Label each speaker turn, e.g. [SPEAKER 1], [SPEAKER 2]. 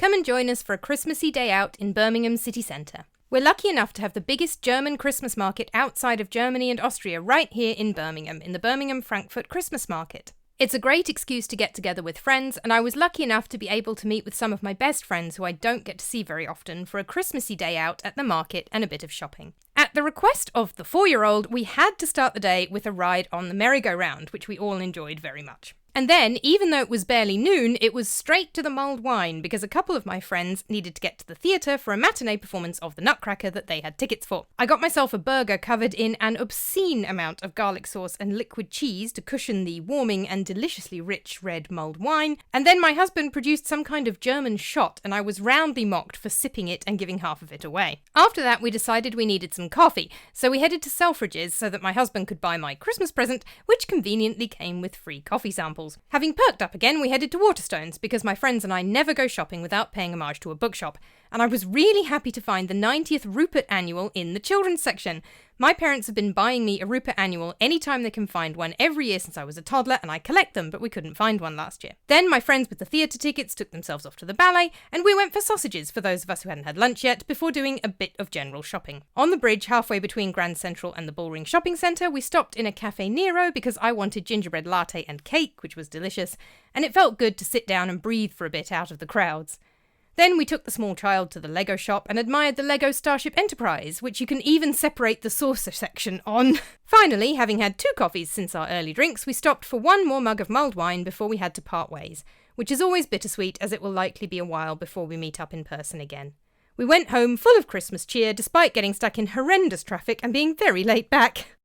[SPEAKER 1] Come and join us for a Christmassy day out in Birmingham city centre. We're lucky enough to have the biggest German Christmas market outside of Germany and Austria right here in Birmingham, in the Birmingham Frankfurt Christmas market. It's a great excuse to get together with friends, and I was lucky enough to be able to meet with some of my best friends who I don't get to see very often for a Christmassy day out at the market and a bit of shopping. At the request of the 4-year-old, we had to start the day with a ride on the merry-go-round, which we all enjoyed very much. And then, even though it was barely noon, it was straight to the mulled wine because a couple of my friends needed to get to the theatre for a matinee performance of The Nutcracker that they had tickets for. I got myself a burger covered in an obscene amount of garlic sauce and liquid cheese to cushion the warming and deliciously rich red mulled wine, and then my husband produced some kind of German shot and I was roundly mocked for sipping it and giving half of it away. After that, we decided we needed some coffee, so we headed to Selfridges so that my husband could buy my Christmas present, which conveniently came with free coffee samples. Having perked up again, we headed to Waterstones because my friends and I never go shopping without paying homage to a bookshop, and I was really happy to find the 90th Rupert Annual in the children's section. My parents have been buying me a Rupert Annual anytime they can find one every year since I was a toddler, and I collect them, but we couldn't find one last year. Then my friends with the theatre tickets took themselves off to the ballet, and we went for sausages for those of us who hadn't had lunch yet, before doing a bit of general shopping. On the bridge, halfway between Grand Central and the Bullring Shopping Centre, we stopped in a Cafe Nero because I wanted gingerbread latte and cake, which was delicious, and it felt good to sit down and breathe for a bit out of the crowds. Then we took the small child to the Lego shop and admired the Lego Starship Enterprise, which you can even separate the saucer section on. Finally, having had 2 coffees since our early drinks, we stopped for one more mug of mulled wine before we had to part ways, which is always bittersweet as it will likely be a while before we meet up in person again. We went home full of Christmas cheer despite getting stuck in horrendous traffic and being very late back.